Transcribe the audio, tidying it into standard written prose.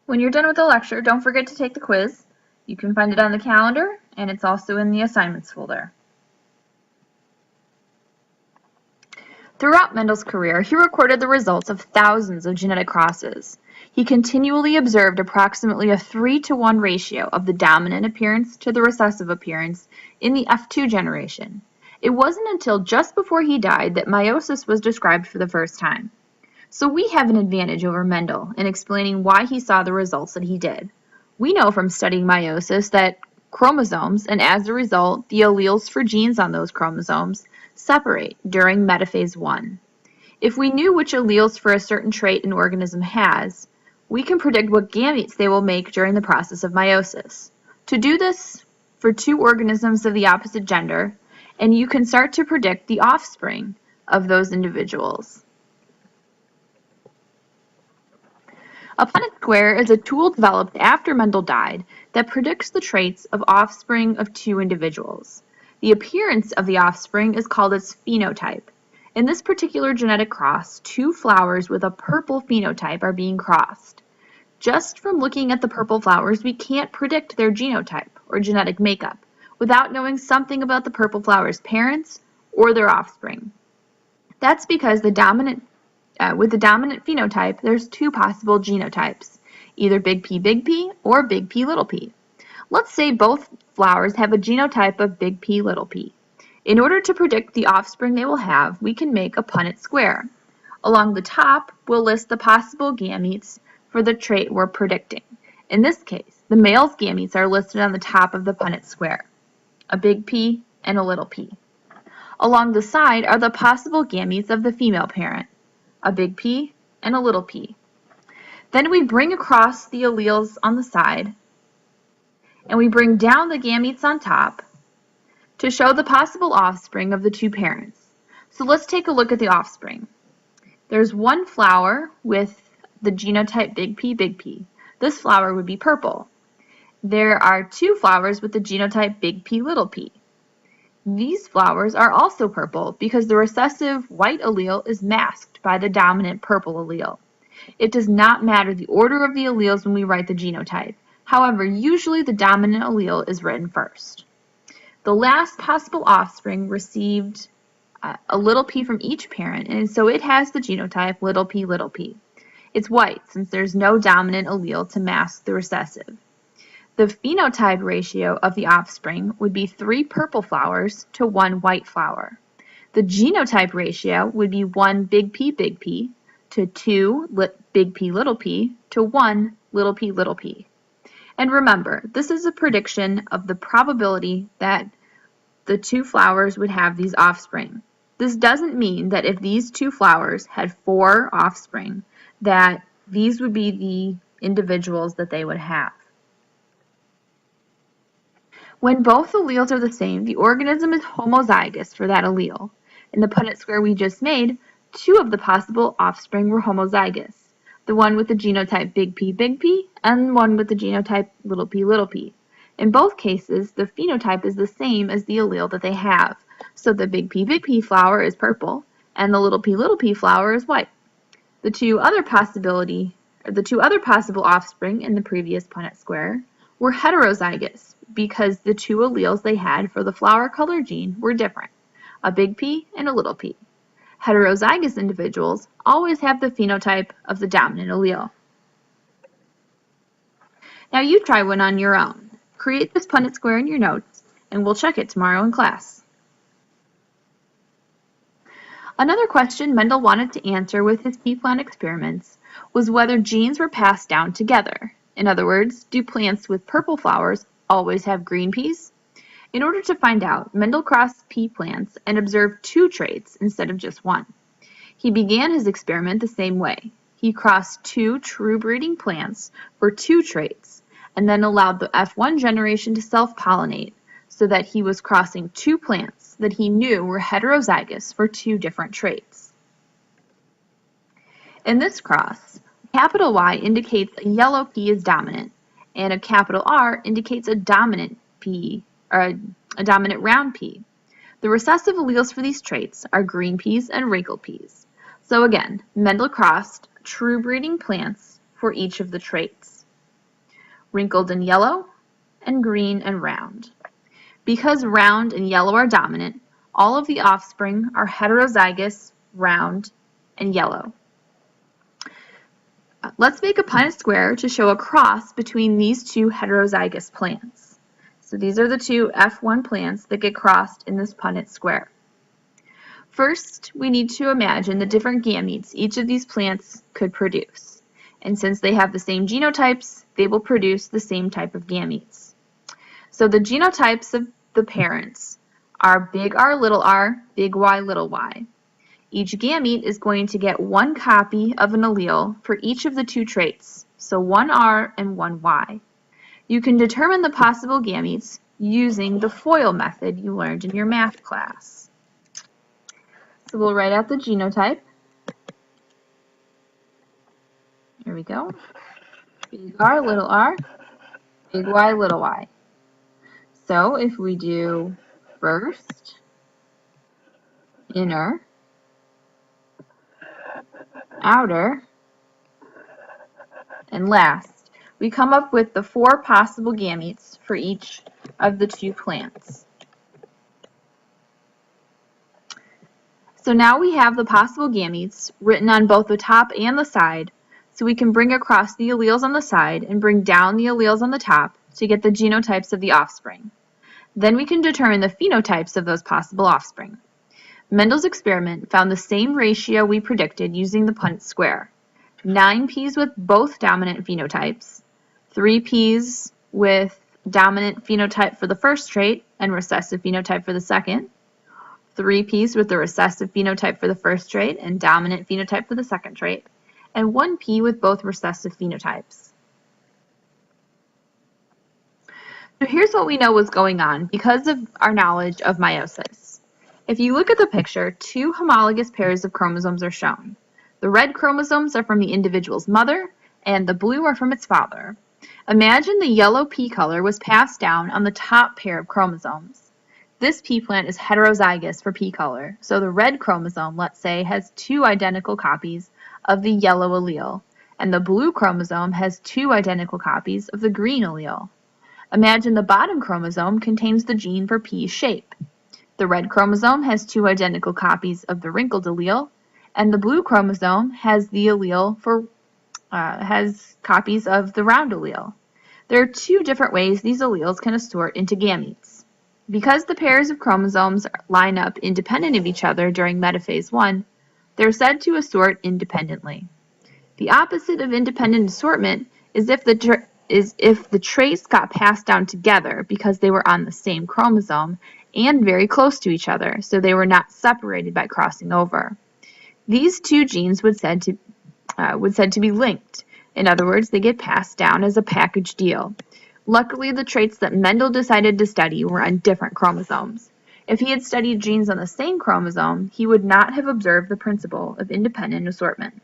When you're done with the lecture, don't forget to take the quiz. You can find it on the calendar, and it's also in the assignments folder. Throughout Mendel's career, he recorded the results of thousands of genetic crosses. He continually observed approximately a 3-to-1 ratio of the dominant appearance to the recessive appearance in the F2 generation. It wasn't until just before he died that meiosis was described for the first time. So we have an advantage over Mendel in explaining why he saw the results that he did. We know from studying meiosis that chromosomes, and as a result, the alleles for genes on those chromosomes, separate during metaphase 1. If we knew which alleles for a certain trait an organism has, we can predict what gametes they will make during the process of meiosis. To do this for two organisms of the opposite gender, and you can start to predict the offspring of those individuals. A Punnett square is a tool developed after Mendel died that predicts the traits of offspring of two individuals. The appearance of the offspring is called its phenotype. In this particular genetic cross, two flowers with a purple phenotype are being crossed. Just from looking at the purple flowers, we can't predict their genotype or genetic makeup without knowing something about the purple flower's parents or their offspring. That's because with the dominant phenotype, there's two possible genotypes, either big P or big P little p. Let's say both flowers have a genotype of big P little p. In order to predict the offspring they will have, we can make a Punnett square. Along the top, we'll list the possible gametes for the trait we're predicting. In this case, the male's gametes are listed on the top of the Punnett square, a big P and a little p. Along the side are the possible gametes of the female parent, a big P and a little p. Then we bring across the alleles on the side, and we bring down the gametes on top to show the possible offspring of the two parents. So let's take a look at the offspring. There's one flower with the genotype big P. This flower would be purple. There are two flowers with the genotype big P little p. These flowers are also purple because the recessive white allele is masked by the dominant purple allele. It does not matter the order of the alleles when we write the genotype. However, usually the dominant allele is written first. The last possible offspring received a little p from each parent, and so it has the genotype little p. It's white since there's no dominant allele to mask the recessive. The phenotype ratio of the offspring would be 3 purple flowers to 1 white flower. The genotype ratio would be 1 big P to 2 big P to 1 little p. And remember, this is a prediction of the probability that the two flowers would have these offspring. This doesn't mean that if these two flowers had 4 offspring, that these would be the individuals that they would have. When both alleles are the same, the organism is homozygous for that allele. In the Punnett square we just made, 2 of the possible offspring were homozygous. The one with the genotype big P and one with the genotype little p. In both cases, the phenotype is the same as the allele that they have. So the big P flower is purple and the little p flower is white. The two other possible offspring in the previous Punnett square were heterozygous because the two alleles they had for the flower color gene were different, a big P and a little p. Heterozygous individuals always have the phenotype of the dominant allele. Now you try one on your own. Create this Punnett square in your notes, and we'll check it tomorrow in class. Another question Mendel wanted to answer with his pea plant experiments was whether genes were passed down together. In other words, do plants with purple flowers always have green peas? In order to find out, Mendel crossed pea plants and observed 2 traits instead of just 1. He began his experiment the same way. He crossed 2 true breeding plants for 2 traits, and then allowed the F1 generation to self-pollinate, so that he was crossing 2 plants that he knew were heterozygous for 2 different traits. In this cross, a capital Y indicates a yellow pea is dominant, and a capital R indicates a dominant pea, or a dominant round pea. The recessive alleles for these traits are green peas and wrinkled peas. So again, Mendel crossed true breeding plants for each of the traits. wrinkled and yellow, and green and round. Because round and yellow are dominant, all of the offspring are heterozygous, round, and yellow. Let's make a Punnett square to show a cross between these two heterozygous plants. So these are the two F1 plants that get crossed in this Punnett square. First, we need to imagine the different gametes each of these plants could produce. And since they have the same genotypes, they will produce the same type of gametes. So the genotypes of the parents are big R, big Y, little y. Each gamete is going to get one copy of an allele for each of the two traits, so one R and one Y. You can determine the possible gametes using the FOIL method you learned in your math class. So we'll write out the genotype. Here we go. Big R, big Y, little y. So if we do first, inner, outer, and last, we come up with the 4 possible gametes for each of the two plants. So now we have the possible gametes written on both the top and the side, so we can bring across the alleles on the side and bring down the alleles on the top to get the genotypes of the offspring. Then we can determine the phenotypes of those possible offspring. Mendel's experiment found the same ratio we predicted using the Punnett square. 9 P's with both dominant phenotypes, 3 P's with dominant phenotype for the first trait and recessive phenotype for the second, 3 P's with the recessive phenotype for the first trait and dominant phenotype for the second trait, and 1 P with both recessive phenotypes. So here's what we know was going on because of our knowledge of meiosis. If you look at the picture, 2 homologous pairs of chromosomes are shown. The red chromosomes are from the individual's mother, and the blue are from its father. Imagine the yellow P color was passed down on the top pair of chromosomes. This P plant is heterozygous for P color, so the red chromosome, let's say, has 2 identical copies of the yellow allele, and the blue chromosome has 2 identical copies of the green allele. Imagine the bottom chromosome contains the gene for P shape. The red chromosome has 2 identical copies of the wrinkled allele, and the blue chromosome has the allele for has copies of the round allele. There are 2 different ways these alleles can assort into gametes. Because the pairs of chromosomes line up independent of each other during metaphase 1, they're said to assort independently. The opposite of independent assortment is if the traits got passed down together because they were on the same chromosome and very close to each other, so they were not separated by crossing over. These 2 genes would said to be linked. In other words, they get passed down as a package deal. Luckily, the traits that Mendel decided to study were on different chromosomes. If he had studied genes on the same chromosome, he would not have observed the principle of independent assortment.